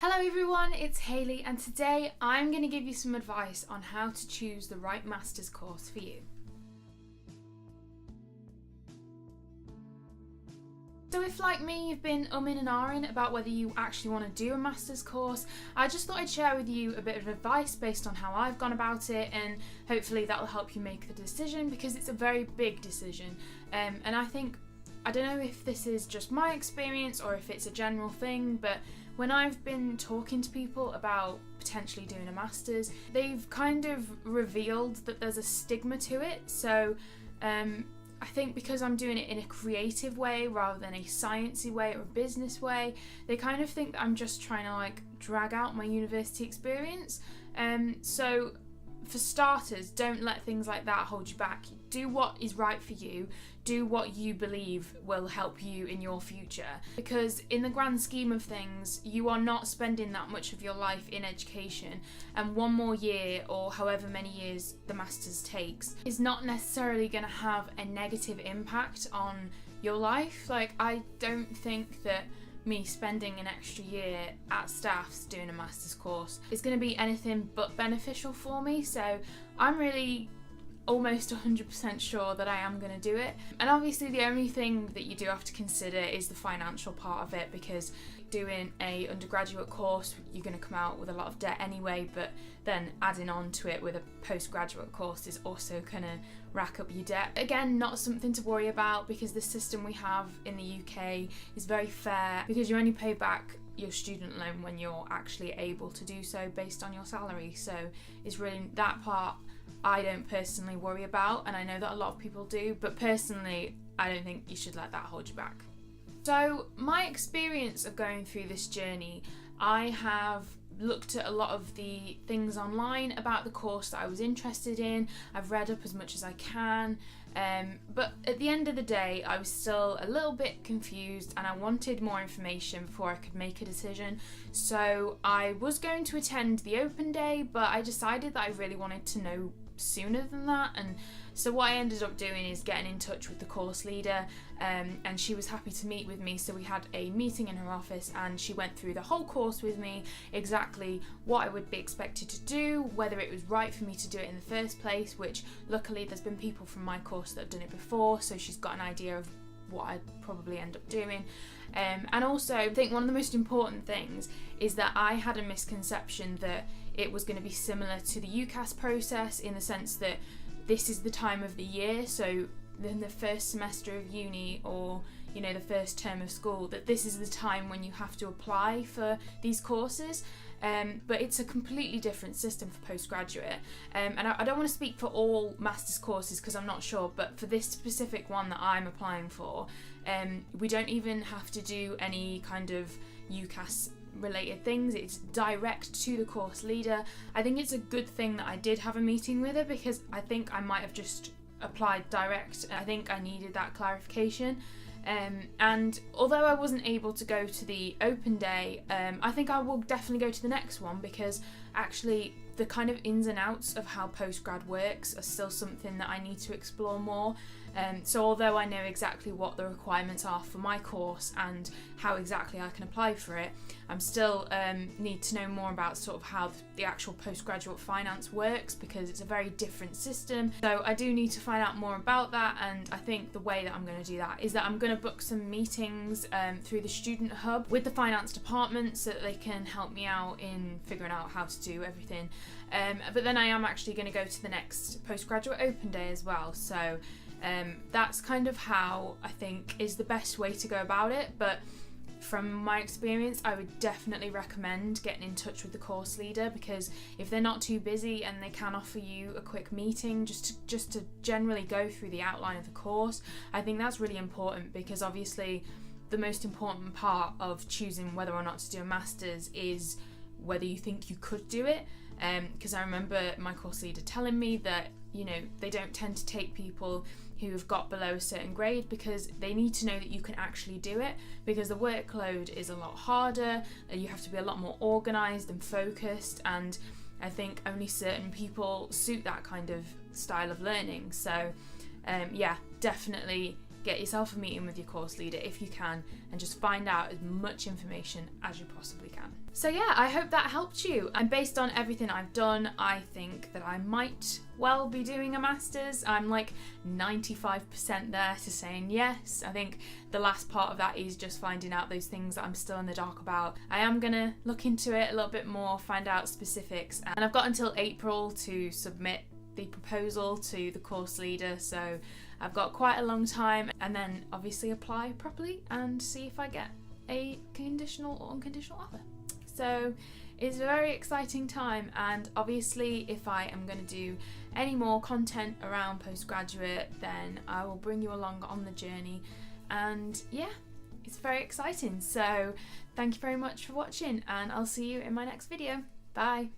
Hello everyone, it's Hayley, and today I'm going to give you some advice on how to choose the right master's course for you. So if, like me, you've been umming and ahhing about whether you actually want to do a master's course, I just thought I'd share with you a bit of advice based on how I've gone about it, and hopefully that will help you make the decision, because it's a very big decision. And I don't know if this is just my experience or if it's a general thing, but when I've been talking to people about potentially doing a master's, they've kind of revealed that there's a stigma to it. So I think because I'm doing it in a creative way rather than a sciencey way or a business way, they kind of think that I'm just trying to drag out my university experience. So for starters, don't let things like that hold you back. Do what is right for you. Do what you believe will help you in your future. Because in the grand scheme of things, you are not spending that much of your life in education, and one more year or however many years the master's takes is not necessarily going to have a negative impact on your life. I don't think that me spending an extra year at Staffs doing a master's course is going to be anything but beneficial for me, so I'm really almost 100% sure that I am going to do it. And obviously the only thing that you do have to consider is the financial part of it, because doing a undergraduate course you're going to come out with a lot of debt anyway, but then adding on to it with a postgraduate course is also going to rack up your debt. Again, not something to worry about, because the system we have in the UK is very fair, because you only pay back your student loan when you're actually able to do so based on your salary. So it's really that part I don't personally worry about, and I know that a lot of people do, but personally I don't think you should let that hold you back. So my experience of going through this journey, I have looked at a lot of the things online about the course that I was interested in. I've read up as much as I can, but at the end of the day I was still a little bit confused and I wanted more information before I could make a decision. So I was going to attend the open day, but I decided that I really wanted to know sooner than that, and so what I ended up doing is getting in touch with the course leader, and she was happy to meet with me. So we had a meeting in her office and she went through the whole course with me, exactly what I would be expected to do, whether it was right for me to do it in the first place, which luckily there's been people from my course that have done it before, so she's got an idea of what I'd probably end up doing. And also I think one of the most important things is that I had a misconception that it was going to be similar to the UCAS process, in the sense that this is the time of the year, so in the first semester of uni, or the first term of school, that this is the time when you have to apply for these courses. But it's a completely different system for postgraduate, and I don't want to speak for all master's courses because I'm not sure, but for this specific one that I'm applying for, we don't even have to do any kind of UCAS related things. It's direct to the course leader. I think it's a good thing that I did have a meeting with her, because I think I might have just applied direct. I think I needed that clarification. And although I wasn't able to go to the open day, I think I will definitely go to the next one, because actually the kind of ins and outs of how postgrad works are still something that I need to explore more. So although I know exactly what the requirements are for my course and how exactly I can apply for it, I'm still need to know more about sort of how the actual postgraduate finance works, because it's a very different system. So I do need to find out more about that, and I think the way that I'm going to do that is that I'm going to book some meetings through the student hub with the finance department, so that they can help me out in figuring out how to do everything. But then I am actually going to go to the next postgraduate open day as well. So that's kind of how I think is the best way to go about it. But from my experience, I would definitely recommend getting in touch with the course leader, because if they're not too busy and they can offer you a quick meeting just to generally go through the outline of the course, I think that's really important, because obviously the most important part of choosing whether or not to do a master's is whether you think you could do it. Because I remember my course leader telling me that they don't tend to take people who have got below a certain grade, because they need to know that you can actually do it, because the workload is a lot harder and you have to be a lot more organised and focused, and I think only certain people suit that kind of style of learning. So definitely get yourself a meeting with your course leader if you can, and just find out as much information as you possibly can. So yeah, I hope that helped you. And based on everything I've done, I think that I might well be doing a master's. I'm like 95% there to saying yes. I think the last part of that is just finding out those things that I'm still in the dark about. I am gonna look into it a little bit more, find out specifics, and I've got until April to submit the proposal to the course leader, so I've got quite a long time, and then obviously apply properly and see if I get a conditional or unconditional offer. So it's a very exciting time, and obviously if I am going to do any more content around postgraduate, then I will bring you along on the journey, and yeah, it's very exciting. So thank you very much for watching, and I'll see you in my next video. Bye.